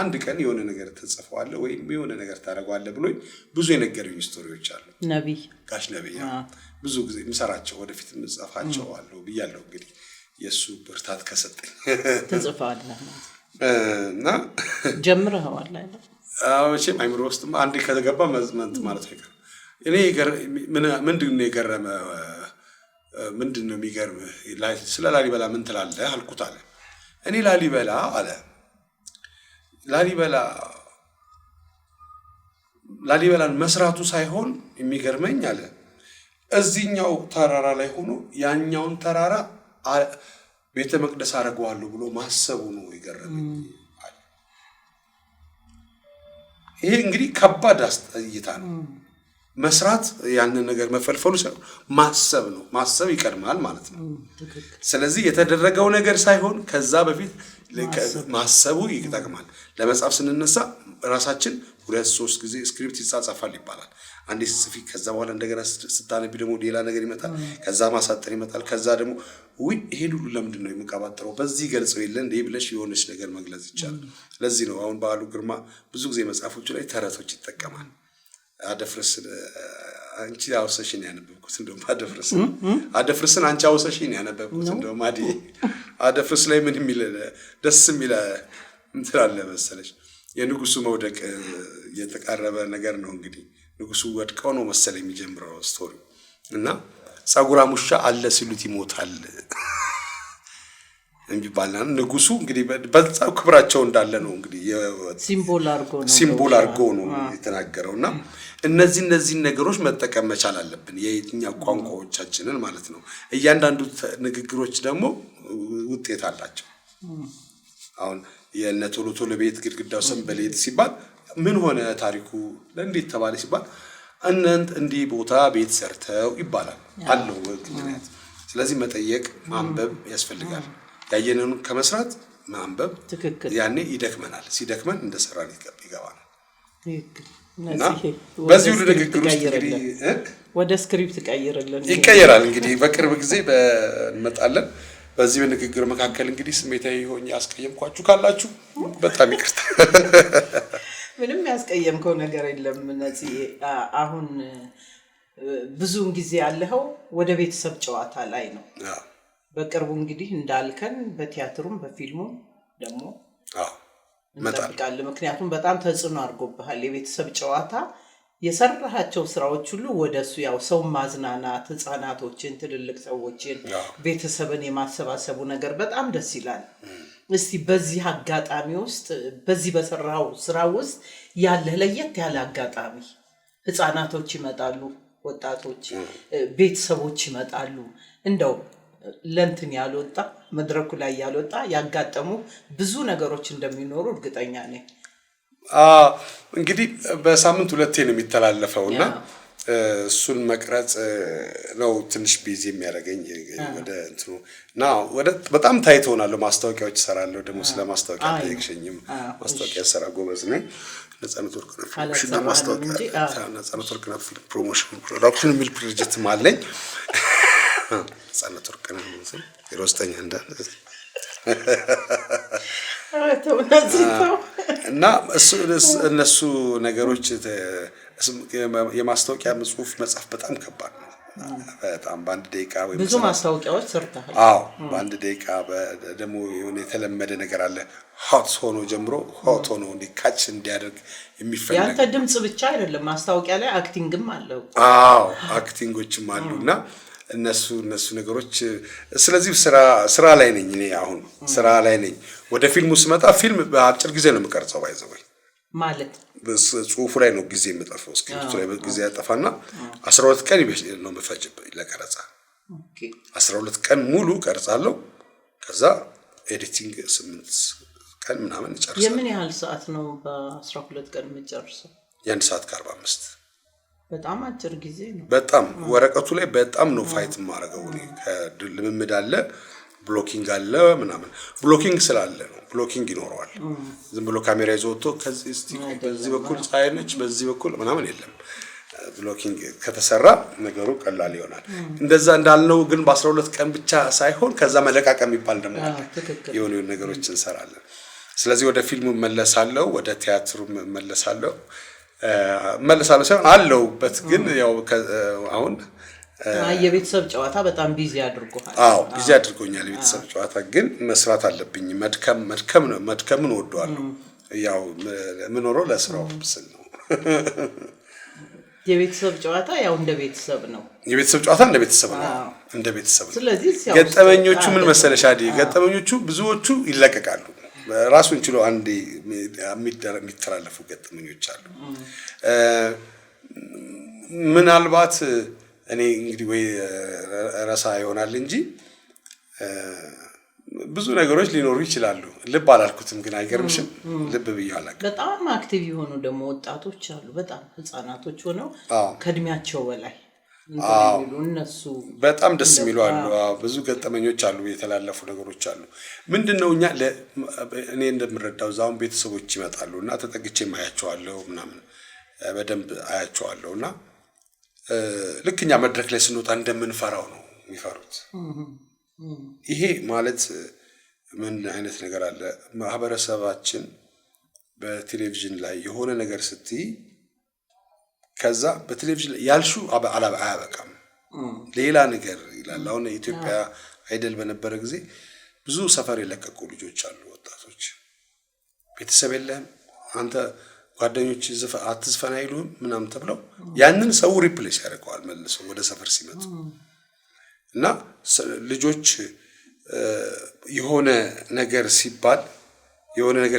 አንድ ቀን የሆነ ነገር ተጽፈዋል ወይም የሆነ ነገር ታደርገዋለህ ብሎኝ ብዙ የነገሩኝ ስቶሪዎች አሉ። ነብይ ጋሽ ነብይ ብዙ ጊዜ ምሰራቸው ወደፊት ምጽፋቸው አሉ ብያለሁ። እንግዲህ የሱ ብርታት ከሰጠኝ ተጽፋለህ እና ጀምረኸዋል አይደል? መቼም አይምሮ ውስጥም አንዴ ከተገባ መዝመንት ማለት አይቀርም። እኔ ምንድነው የገረመ ምንድነው የሚገርምህ ስለ ላሊበላ ምን ትላለህ አልኩት አለ። እኔ ላሊበላ አለ ላሊበላን መስራቱ ሳይሆን የሚገርመኝ አለ እዚህኛው ተራራ ላይ ሆኖ ያኛውን ተራራ ቤተ መቅደስ አደርገዋለሁ ብሎ ማሰቡ ነው የገረመኝ። ይሄ እንግዲህ ከባድ እይታ ነው። መስራት ያንን ነገር መፈልፈሉ ሳይሆን ማሰብ ነው። ማሰብ ይቀድማል ማለት ነው። ስለዚህ የተደረገው ነገር ሳይሆን ከዛ በፊት ማሰቡ ይጠቅማል። ለመጻፍ ስንነሳ ራሳችን 2-3 ጊዜ ስክሪፕት ይጻጻፋል ይባላል። አንዴ ጽፊ ከዛ በኋላ እንደገና ስታነቢ ደግሞ ሌላ ነገር ይመጣል። ከዛ ማሳጠር ይመጣል። ከዛ ደግሞ ይሄን ሁሉ ለምንድን ነው የምቀባጥረው በዚህ ገልጸው የለ እንዴ ብለሽ የሆነች ነገር መግለጽ ይቻላል። ለዚህ ነው አሁን በዓሉ ግርማ ብዙ ጊዜ መጽሐፎቹ ላይ ተረቶች ይጠቀማል። አደፍርስ አንቺ አውሰሽን ያነበብኩት እንደውም አደፍርስን አንቺ አውሰሽን ያነበብኩት እንደውም አደፍርስ ላይ ምን የሚል ደስ የሚል እንትን አለ መሰለሽ የንጉሱ መውደቅ የተቃረበ ነገር ነው። እንግዲህ ንጉሱ ወድቀው ነው መሰለኝ የሚጀምረው ስቶሪ እና ጸጉራም ውሻ አለ ሲሉት ይሞታል እንዲባልና ንጉሱ እንግዲህ በዛው ክብራቸው እንዳለ ነው እንግዲህ ሲምቦል አድርጎ ነው የተናገረውና እነዚህ ነገሮች መጠቀም መቻል አለብን የየትኛው ቋንቋዎቻችንን ማለት ነው። እያንዳንዱ ንግግሮች ደግሞ ውጤት አላቸው። አሁን የነቶሎ ቶሎ ቤት ግድግዳው ሰንበሌጥ ሲባል ምን ሆነ ታሪኩ ለእንዴት ተባለ ሲባል እንዲህ ቦታ ቤት ሰርተው ይባላል አለው ምክንያት። ስለዚህ መጠየቅ ማንበብ ያስፈልጋል። ያየነውን ከመስራት ማንበብ ያኔ ይደክመናል። ሲደክመን እንደሰራን ይገባናል። በዚህ ሁሉ ንግግር ውስጥ እንግዲህ ወደ ስክሪፕት ይቀየራል። እንግዲህ በቅርብ ጊዜ እንመጣለን። በዚህ በንግግር መካከል እንግዲህ ስሜታዊ ሆኜ ያስቀየምኳችሁ ካላችሁ በጣም ይቅርታ። ምንም ያስቀየምከው ነገር የለም ነፂ። አሁን ብዙውን ጊዜ ያለኸው ወደ ቤተሰብ ጨዋታ ላይ ነው። በቅርቡ እንግዲህ እንዳልከን በቲያትሩም በፊልሙም ደግሞ እንጠብቃለን። ምክንያቱም በጣም ተጽዕኖ አድርጎብሃል የቤተሰብ ጨዋታ። የሰራሃቸው ስራዎች ሁሉ ወደሱ ያው ሰው ማዝናናት፣ ህፃናቶችን፣ ትልልቅ ሰዎችን፣ ቤተሰብን የማሰባሰቡ ነገር በጣም ደስ ይላል። እስቲ በዚህ አጋጣሚ ውስጥ በዚህ በሰራው ስራ ውስጥ ያለ ለየት ያለ አጋጣሚ ህፃናቶች ይመጣሉ፣ ወጣቶች ቤተሰቦች ይመጣሉ እንደው ለንትን ያልወጣ መድረኩ ላይ ያልወጣ ያጋጠሙ ብዙ ነገሮች እንደሚኖሩ እርግጠኛ ነኝ። እንግዲህ በሳምንት 2 ነው የሚተላለፈውና እሱን መቅረጽ ነው ትንሽ ቢዚ የሚያደርገኝ ወደ እንትኑ እና ወደ በጣም ታይት ሆናለሁ። ማስታወቂያዎች እሰራለሁ። ደግሞ ስለ ማስታወቂያ ጠይቅሽኝም ማስታወቂያ ሰራ ጎበዝ ነኝ። ነፃነት ወርቅነህ ፕሮሞሽን ማስታወቂያ ነፃነት ወርቅነህ ፊልም ፕሮሞሽን ፕሮዳክሽን የሚል ፕሮጀክትም አለኝ። ነፃነት ወርቅነህ ነው 09 እና እነሱ ነገሮች የማስታወቂያ ጽሁፍ መጻፍ በጣም ከባድ ነው። በጣም በአንድ ደቂቃ ወይ ብዙ ማስታወቂያዎች ሰርተሃል? አዎ በአንድ ደቂቃ ደግሞ የሆነ የተለመደ ነገር አለ። ሆት ሆኖ ጀምሮ ሆት ሆኖ እንዲካች እንዲያደርግ የሚፈልግ ያንተ ድምጽ ብቻ አይደለም ማስታወቂያ ላይ አክቲንግም አለው። አዎ አክቲንጎችም አሉና እነሱ ነገሮች ስለዚህ ስራ ላይ ነኝ እኔ አሁን ስራ ላይ ነኝ። ወደ ፊልሙ ስመጣ ፊልም በአጭር ጊዜ ነው የምቀርጸው። ባይዘወይ ማለት ጽሁፉ ላይ ነው ጊዜ የምጠፋው። ስክሪፕቱ ላይ ጊዜ ያጠፋና 12 ቀን ነው የምፈጅበት ለቀረጻ። 12 ቀን ሙሉ ቀርጻለሁ። ከዛ ኤዲቲንግ 8 ቀን ምናምን እጨርሳለሁ። የምን ያህል ሰዓት ነው በ12 ቀን የምጨርሰው? 1 ሰዓት ከ45። በጣም አጭር ጊዜ ነው። በጣም ወረቀቱ ላይ በጣም ነው ፋይት ማረጋው። ልምምድ አለ። ብሎኪንግ አለ ምናምን። ብሎኪንግ ስላለ ነው፣ ብሎኪንግ ይኖረዋል። ዝም ብሎ ካሜራ ይዞ ወጥቶ ከዚህ እስቲ በዚህ በኩል ፀሐይ ነች በዚህ በኩል ምናምን የለም። ብሎኪንግ ከተሰራ ነገሩ ቀላል ይሆናል። እንደዛ እንዳልነው ግን በ12 ቀን ብቻ ሳይሆን ከዛ መለቃቀም የሚባል ደግሞ አለ። የሆኑ ነገሮች እንሰራለን። ስለዚህ ወደ ፊልሙ መለሳለሁ፣ ወደ ቲያትሩ መለሳለሁ ሳይሆን አለውበት ግን ያው አሁን የቤተሰብ ጨዋታ በጣም ቢዚ አድርጎኛል። ቢዚ አድርጎኛል የቤተሰብ ጨዋታ ግን መስራት አለብኝ። መድከምን ወደዋለሁ። ያው የምኖረው ለስራው ስል ነው። የቤተሰብ ጨዋታ ያው እንደ ቤተሰብ ነው። የቤተሰብ ጨዋታ እንደ ቤተሰብ ነው፣ እንደ ቤተሰብ ነው። ስለዚህ ገጠመኞቹ ምን መሰለሽ አዲ፣ ገጠመኞቹ ብዙዎቹ ይለቀቃሉ። ራሱን ችሎ አንዴ የሚተላለፉ ገጠመኞች አሉ። ምናልባት እኔ እንግዲህ ወይ ረሳ ይሆናል እንጂ ብዙ ነገሮች ሊኖሩ ይችላሉ። ልብ አላልኩትም ግን አይገርምሽም? ልብ ብያለሁ። በጣም አክቲቭ የሆኑ ደግሞ ወጣቶች አሉ፣ በጣም ህፃናቶች ሆነው ከእድሜያቸው በላይ እነሱ በጣም ደስ የሚሉ አሉ። ብዙ ገጠመኞች አሉ፣ የተላለፉ ነገሮች አሉ። ምንድነው እኛ እኔ እንደምረዳው ዛውን ቤተሰቦች ይመጣሉ እና ተጠግቼ ማያቸዋለሁ ምናምን በደንብ አያቸዋለሁና ልክኛ መድረክ ላይ ስንወጣ እንደምንፈራው ነው የሚፈሩት። ይሄ ማለት ምን አይነት ነገር አለ? ማህበረሰባችን በቴሌቪዥን ላይ የሆነ ነገር ስትይ ከዛ በቴሌቪዥን ላይ ያልሹ አያበቃም፣ ሌላ ነገር ይላል። አሁን የኢትዮጵያ አይደል በነበረ ጊዜ ብዙ ሰፈር የለቀቁ ልጆች አሉ፣ ወጣቶች። ቤተሰብ የለህም አንተ ጓደኞች አትዝፈን አይሉም ምናምን ተብለው ያንን ሰው ሪፕሌስ ያደርገዋል መልሰው ወደ ሰፈር ሲመጡ እና ልጆች የሆነ ነገር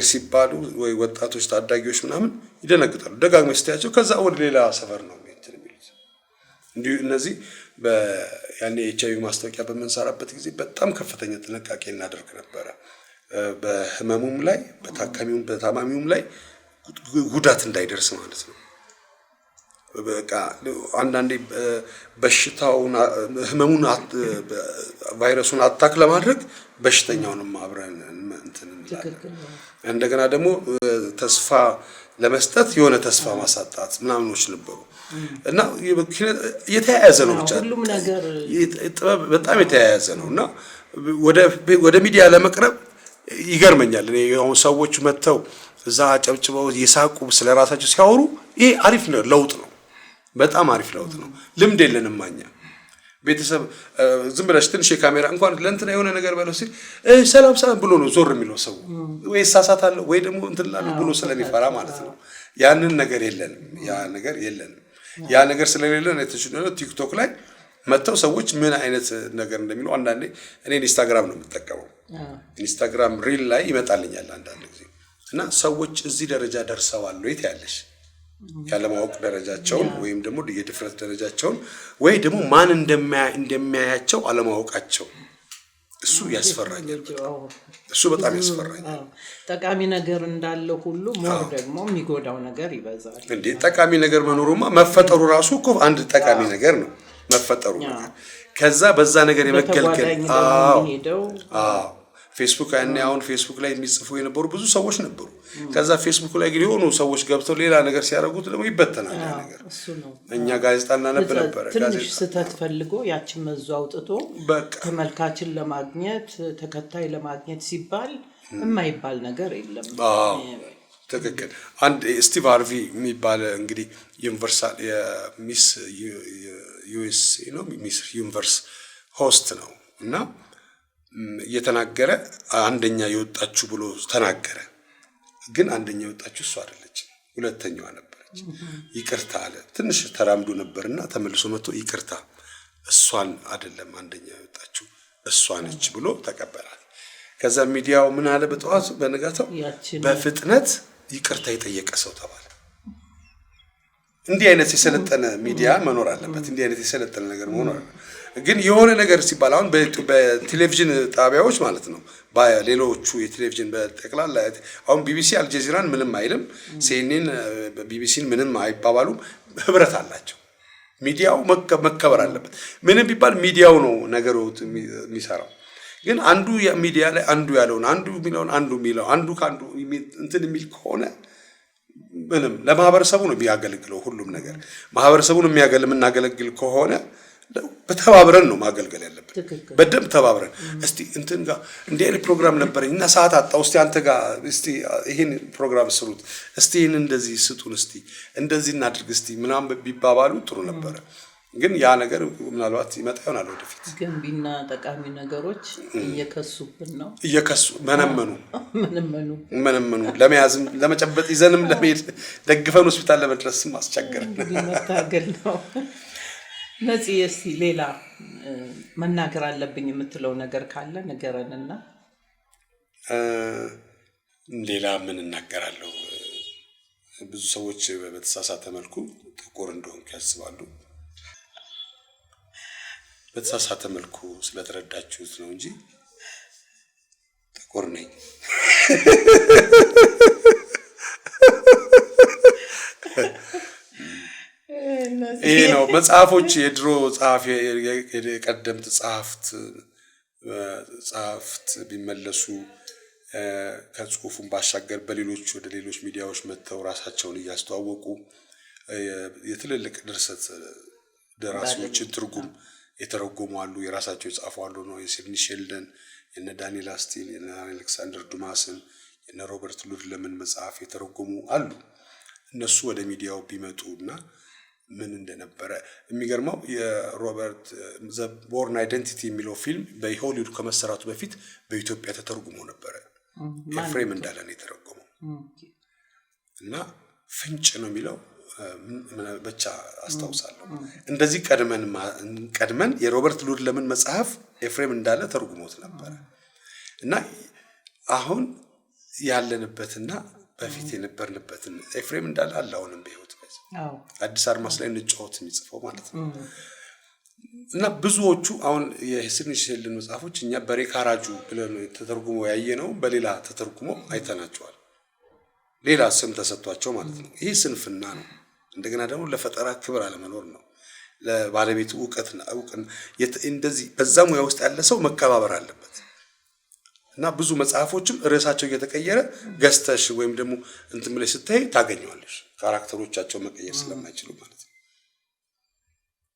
ሲባሉ ወይ ወጣቶች ታዳጊዎች ምናምን ይደነግጣሉ። ደጋግመው ስታያቸው ከዛ ወደ ሌላ ሰፈር ነው የሚሉት። እንዲሁ እነዚህ ያኔ ኤችአይቪ ማስታወቂያ በምንሰራበት ጊዜ በጣም ከፍተኛ ጥንቃቄ እናደርግ ነበረ። በህመሙም ላይ በታማሚውም ላይ ጉዳት እንዳይደርስ ማለት ነው። በቃ አንዳንዴ በሽታውን ህመሙን ቫይረሱን አታክ ለማድረግ በሽተኛውንም አብረን እንደገና ደግሞ ተስፋ ለመስጠት የሆነ ተስፋ ማሳጣት ምናምኖች ነበሩ እና የተያያዘ ነው። ብቻ ሁሉም ነገር ጥበብ በጣም የተያያዘ ነው እና ወደ ሚዲያ ለመቅረብ ይገርመኛል። እኔ አሁን ሰዎች መጥተው እዛ ጨብጭበው የሳቁ ስለራሳቸው ሲያወሩ ይሄ አሪፍ ለውጥ ነው፣ በጣም አሪፍ ለውጥ ነው። ልምድ የለንም ማኛ ቤተሰብ ዝም ብለሽ ትንሽ የካሜራ እንኳን ለእንትና የሆነ ነገር በለው ሲል ሰላም ብሎ ነው ዞር የሚለው ሰው፣ ወይ ሳሳታለሁ ወይ ደግሞ እንትን እላለሁ ብሎ ስለሚፈራ ማለት ነው። ያንን ነገር የለንም፣ ያ ነገር ስለሌለን የተሽነው ቲክቶክ ላይ መጥተው ሰዎች ምን አይነት ነገር እንደሚሉ አንዳንዴ እኔ ኢንስታግራም ነው የምጠቀመው። ኢንስታግራም ሪል ላይ ይመጣልኛል አንዳንድ ጊዜ እና ሰዎች እዚህ ደረጃ ደርሰዋል ወይ ታያለሽ፣ ያለማወቅ ደረጃቸውን ወይም ደግሞ የድፍረት ደረጃቸውን ወይ ደግሞ ማን እንደሚያያቸው አለማወቃቸው፣ እሱ ያስፈራኛል። እሱ በጣም ያስፈራኛል። ጠቃሚ ነገር እንዳለው ሁሉ ሞር ደግሞ የሚጎዳው ነገር ይበዛል። እንዴ ጠቃሚ ነገር መኖሩማ መፈጠሩ ራሱ እኮ አንድ ጠቃሚ ነገር ነው መፈጠሩ። ከዛ በዛ ነገር የመገልገል ፌስቡክ ያኔ አሁን ፌስቡክ ላይ የሚጽፉ የነበሩ ብዙ ሰዎች ነበሩ። ከዛ ፌስቡክ ላይ ግን የሆኑ ሰዎች ገብተው ሌላ ነገር ሲያደርጉት ደግሞ ይበተናል ያ ነገር። እኛ ጋዜጣ እናነብ ነበረ። ትንሽ ስህተት ፈልጎ ያችን መዞ አውጥቶ ተመልካችን ለማግኘት ተከታይ ለማግኘት ሲባል የማይባል ነገር የለም። ትክክል። አንድ ስቲቭ ሃርቪ የሚባል እንግዲህ ዩኒቨርሳል የሚስ ዩኤስኤ ነው ሚስ ዩኒቨርስ ሆስት ነው እና እየተናገረ አንደኛ የወጣችሁ ብሎ ተናገረ። ግን አንደኛ የወጣችሁ እሱ አይደለች፣ ሁለተኛዋ ነበረች። ይቅርታ አለ። ትንሽ ተራምዶ ነበርና ተመልሶ መጥቶ ይቅርታ እሷን አይደለም አንደኛ የወጣችሁ እሷ ነች ብሎ ተቀበላል። ከዛ ሚዲያው ምን አለ በጠዋት በነጋታው በፍጥነት ይቅርታ የጠየቀ ሰው ተባለ። እንዲህ አይነት የሰለጠነ ሚዲያ መኖር አለበት። እንዲህ አይነት የሰለጠነ ነገር መኖር አለበት። ግን የሆነ ነገር ሲባል አሁን በቴሌቪዥን ጣቢያዎች ማለት ነው፣ በሌሎቹ የቴሌቪዥን በጠቅላላ አሁን ቢቢሲ አልጀዚራን ምንም አይልም፣ ሲኤንኤን ቢቢሲን ምንም አይባባሉም። ህብረት አላቸው። ሚዲያው መከበር አለበት። ምንም ቢባል ሚዲያው ነው ነገሩ የሚሰራው። ግን አንዱ ሚዲያ ላይ አንዱ ያለውን አንዱ ካንዱ እንትን የሚል ከሆነ ምንም ለማህበረሰቡ ነው የሚያገለግለው ሁሉም ነገር ማህበረሰቡን የምናገለግል ከሆነ በተባብረን ነው ማገልገል ያለብን በደንብ ተባብረን እስቲ እንትን ጋር እንደ አይነት ፕሮግራም ነበረኝ እና ሰዓት አጣው እስቲ አንተ ጋር እስቲ ይሄን ፕሮግራም ስሩት እስቲ ይሄን እንደዚህ ስጡን እስቲ እንደዚህ እናድርግ እስቲ ምናምን ቢባባሉ ጥሩ ነበር ግን ያ ነገር ምናልባት ይመጣ ይሆናል ወደፊት ገንቢና ጠቃሚ ነገሮች እየከሱብን ነው መነመኑ ለመያዝም ለመጨበጥ ይዘንም ለመሄድ ደግፈን ሆስፒታል ለመድረስም አስቸገረን መታገል ነው ነፂ እስቲ ሌላ መናገር አለብኝ የምትለው ነገር ካለ ንገረንና ሌላ ምን እናገራለሁ ብዙ ሰዎች በተሳሳተ መልኩ ጥቁር እንደሆንኩ ያስባሉ በተሳሳተ መልኩ ስለተረዳችሁት ነው እንጂ ጥቁር ነኝ ይሄ ነው መጽሐፎች የድሮ ጻፍ የቀደምት ጻፍት ቢመለሱ ከጽሁፉን ባሻገር በሌሎች ወደ ሌሎች ሚዲያዎች መጥተው ራሳቸውን እያስተዋወቁ የትልልቅ ድርሰት ደራሲዎችን ትርጉም የተረጎሙ አሉ የራሳቸው የጻፉ አሉ ነው የሲድኒ ሼልደን የነ ዳንኤል አስቲን የነ አሌክሳንደር ዱማስን የነ ሮበርት ሉድለምን መጽሐፍ የተረጎሙ አሉ እነሱ ወደ ሚዲያው ቢመጡና ምን እንደነበረ የሚገርመው የሮበርት ዘ ቦርን አይደንቲቲ የሚለው ፊልም በሆሊውድ ከመሰራቱ በፊት በኢትዮጵያ ተተርጉሞ ነበር ኤፍሬም እንዳለ ነው የተረጎመው እና ፍንጭ ነው የሚለው ብቻ አስተዋውሳለሁ እንደዚህ ቀድመን የሮበርት ሉድለምን መጽሐፍ ኤፍሬም እንዳለ ተርጉሞት ነበር እና አሁን ያለንበትና በፊት የነበርንበትን ኤፍሬም እንዳለ አላውንም በህይወት አዲስ አድማስ ላይ እንጫወት የሚጽፈው ማለት ነው እና ብዙዎቹ አሁን የሲድኒ ሼልደን መጽሐፎች እኛ በሬካራጁ ብለን ተተርጉሞ ያየነው በሌላ ተተርጉሞ አይተናቸዋል ሌላ ስም ተሰጥቷቸው ማለት ነው ይሄ ስንፍና ነው እንደገና ደግሞ ለፈጠራ ክብር አለመኖር ነው ለባለቤቱ ዕውቀትና እንደዚህ በዛ ሙያ ውስጥ ያለ ሰው መከባበር አለበት እና ብዙ መጽሐፎችም ርዕሳቸው እየተቀየረ ገስተሽ ወይም ደግሞ እንትን ብለሽ ስታይ ታገኘዋለሽ ካራክተሮቻቸው መቀየር ስለማይችሉ ማለት ነው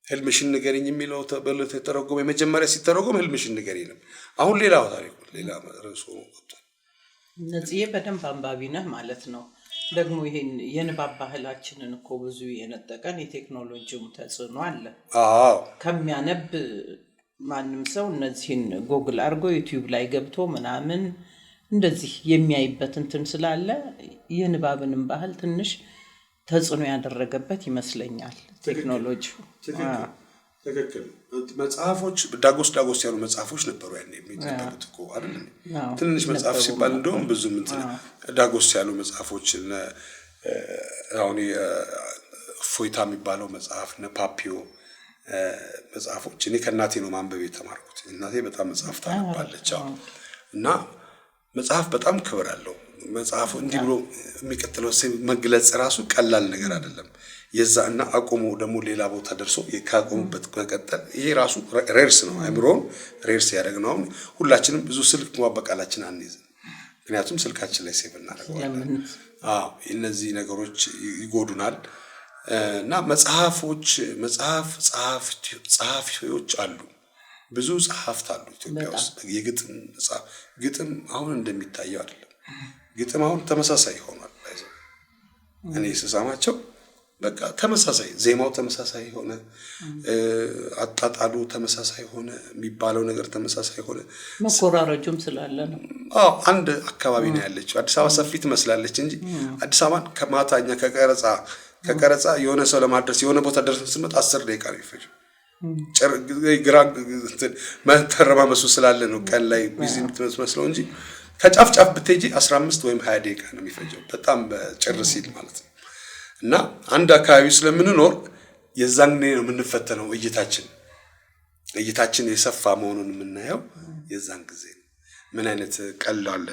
ህልምሽን ንገሪኝ የሚለው ተተረጎመ የመጀመሪያ ሲተረጎም ህልምሽን ንገሪኝ ነው አሁን ሌላ ታሪክ ሌላ ርዕሱ ወጥቷል ነፂዬ በደንብ አንባቢ ነህ ማለት ነው ደግሞ ይሄን የንባብ ባህላችንን እኮ ብዙ የነጠቀን የቴክኖሎጂው ተጽዕኖ አለ አዎ ከሚያነብ ማንም ሰው እነዚህን ጎግል አድርጎ ዩቲዩብ ላይ ገብቶ ምናምን እንደዚህ የሚያይበት እንትን ስላለ የንባብንም ባህል ትንሽ ተጽዕኖ ያደረገበት ይመስለኛል ቴክኖሎጂ ትክክል መጽሐፎች ዳጎስ ያሉ መጽሐፎች ነበሩ ያኔ የሚነበቡት እኮ አይደል ትንሽ መጽሐፍ ሲባል እንደውም ብዙ እንትን ዳጎስ ያሉ መጽሐፎች አሁን ፎይታ የሚባለው መጽሐፍ ፓፒዮ መጽሐፎች እኔ ከእናቴ ነው ማንበብ የተማርኩት እናቴ በጣም መጽሐፍ ታነባለች እና መጽሐፍ በጣም ክብር አለው መጽሐፉ እንዲህ ብሎ የሚቀጥለው መግለጽ ራሱ ቀላል ነገር አይደለም የዛና አቆሙ ደግሞ ሌላ ቦታ ደርሶ የካቆሙበት መቀጠል ይሄ ራሱ ሬርስ ነው አእምሮን ሬርስ ያደርግነው ሁላችንም ብዙ ስልክ በቃላችን አንይዝ ምክንያቱም ስልካችን ላይ ሴቭ እናደርጋለን እነዚህ ነገሮች ይጎዱናል እና ጸሐፊዎች አሉ ብዙ ጸሐፍት አሉ ኢትዮጵያ ውስጥ የግጥም መጽሐፍ ግጥም አሁን እንደሚታየው አይደለም ግጥም አሁን ተመሳሳይ ሆኗል እኔ ስሰማቸው በቃ ተመሳሳይ ዜማው ተመሳሳይ ሆነ አጣጣሉ ተመሳሳይ ሆነ የሚባለው ነገር ተመሳሳይ ሆነ መቆራረጁም ስላለ ነው አንድ አካባቢ ነው ያለችው አዲስ አበባ ሰፊ ትመስላለች እንጂ አዲስ አበባን ከማታኛ ከቀረጻ የሆነ ሰው ለማድረስ የሆነ ቦታ ደርሰን ስንመጣ 10 ደቂቃ ነው ይፈጅ ግራ መተረማመሱ ስላለ ነው ቀን ላይ ቢዚ የምትመስለው እንጂ ከጫፍ ብትሄጂ 15 ወይም 20 ደቂቃ ነው የሚፈጀው በጣም በጭር ሲል ማለት ነው እና አንድ አካባቢ ስለምንኖር የዛን ነው የምንፈተነው እይታችን የሰፋ መሆኑን የምናየው የዛን ጊዜ ምን አይነት ቀላል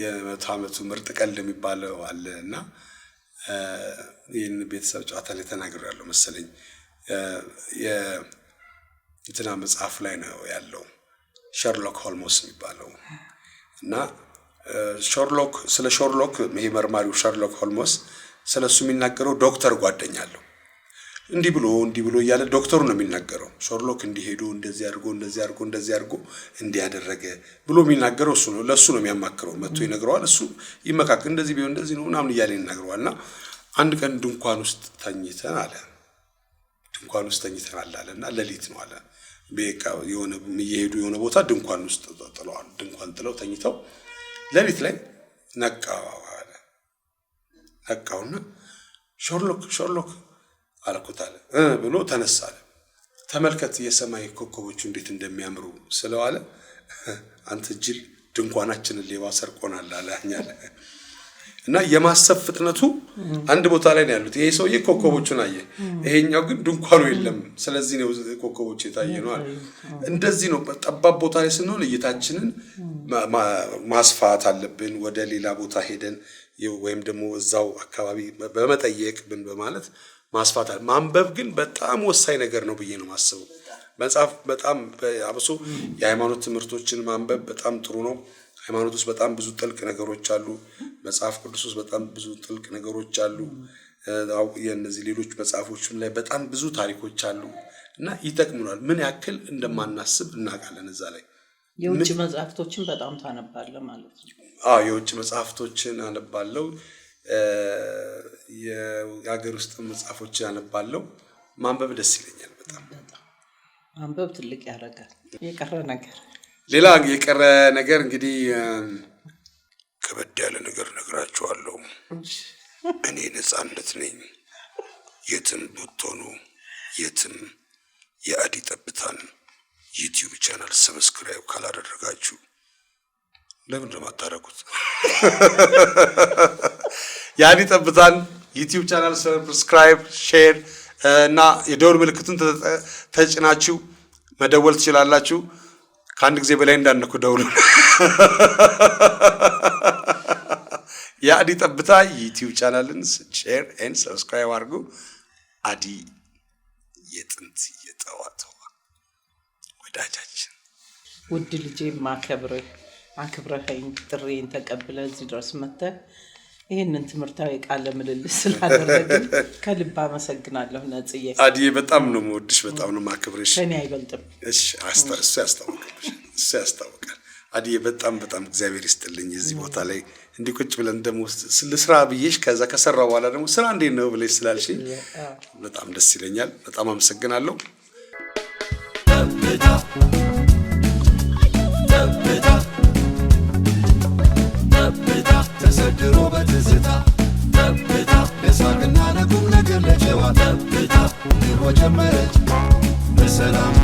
የመታመቱ ምርጥ ቀልድ የሚባለው አለና ይሄን ቤተሰብ ጨዋታ ላይ ተናግሬያለሁ መሰለኝ የእንትና መጽሐፍ ላይ ነው ያለው ሸርሎክ ሆልምስ የሚባለው እና ስለ ሾርሎክ ይሄ መርማሪው ሸርሎክ ሆልምስ ስለሱ የሚናገረው ዶክተር ጓደኛለሁ እንዲህ ብሎ እያለ ዶክተሩ ነው የሚናገረው ሾርሎክ እንዲሄዱ እንደዚህ አድርጎ እንዲያደረገ ብሎ የሚናገረው እሱ ነው ለሱ ነው የሚያማክረው መጥቶ ይነግረዋል እሱ ይመካከል እንደዚህ ቢሆን እንደዚህ ነው ምናምን እያለ ይናገረዋልና አንድ ቀን ድንኳን ውስጥ ተኝተናል አለና ሌሊት ነው አለ በቃ የሆነ ቦታ ድንኳን ውስጥ ጥለዋል ድንኳን ጥለው ተኝተው ሌሊት ላይ ነቃውና ሾርሎክ አልኩታለ ብሎ ተነሳለ ተመልከት የሰማይ ኮከቦቹ እንዴት እንደሚያምሩ ስለዋለ አንተ ጅል ድንኳናችንን ሌባ ሰርቆናል አለኛለ እና የማሰብ ፍጥነቱ አንድ ቦታ ላይ ነው ያሉት ይሄ ሰውዬ ኮከቦቹን አየ ይሄኛው ግን ድንኳኑ የለም ስለዚህ ነው ኮከቦቹ የታየነው አለ እንደዚህ ነው ጠባብ ቦታ ላይ ስንሆን እይታችንን ማስፋት አለብን ወደ ሌላ ቦታ ሄደን ወይም ደግሞ እዛው አካባቢ በመጠየቅ በማለት ማስፋት ማንበብ ግን በጣም ወሳኝ ነገር ነው ብዬ ነው ማስበው መጽሐፍ በጣም አብሶ የሃይማኖት ትምህርቶችን ማንበብ በጣም ጥሩ ነው ሃይማኖት ውስጥ በጣም ብዙ ጥልቅ ነገሮች አሉ መጽሐፍ ቅዱስ ውስጥ በጣም ብዙ ጥልቅ ነገሮች አሉ የነዚህ ሌሎች መጽሐፎችም ላይ በጣም ብዙ ታሪኮች አሉ እና ይጠቅሙናል ምን ያክል እንደማናስብ እናውቃለን እዛ ላይ የውጭ መጽሐፍቶችን በጣም ታነባለህ ማለት ነው የውጭ መጽሐፍቶችን አነባለሁ የሀገር ውስጥ መጽሐፎችን አነባለሁ ማንበብ ደስ ይለኛል በጣም ማንበብ ትልቅ ያደርጋል ሌላ የቀረ ነገር እንግዲህ ከበድ ያለ ነገር ነግራችኋለሁ እኔ ነፃነት ነኝ የትም ብትሆኑ የትም የአዲ ጠብታን ዩቲዩብ ቻናል ሰብስክራይብ ካላደረጋችሁ ለምን እንደማታረጉት የአዲ ጠብታን ዩቲዩብ ቻናል ሰብስክራይብ ሼር እና የደወል ምልክቱን ተጭናችሁ መደወል ትችላላችሁ ከአንድ ጊዜ በላይ እንዳነኩ ደውሉ የአዲ ጠብታ ዩቲዩብ ቻናልን ሼር ኤንድ ሰብስክራይብ አድርጉ አዲ የጥንት የጠዋትዋ ወዳጃችን ውድ ልጄ አክብረኸኝ ጥሬን ተቀብለ እዚህ ድረስ መጥተህ ይሄንን ትምህርታዊ ቃለ ምልልስ ስላደረግን ከልብ አመሰግናለሁ ነጽዬ አዲዬ በጣም ነው የምወድሽ በጣም ነው የማከብርሽ ከኔ አይበልጥም እሺ እሱ ያስታውቃል አዲዬ በጣም እግዚአብሔር ይስጥልኝ እዚህ ቦታ ላይ እንዲቆጭ ብለን ደሞ ስራ ብዬሽ ከዛ ከሰራው በኋላ ደግሞ ስራ እንዴት ነው ብለሽ ስላልሽ በጣም ደስ ይለኛል በጣም አመሰግናለሁ ተሰድሮ በትዝታ ለሳቅና ለቁም ነገር ለጨዋታ ኑሮ ጀመረች በሰላም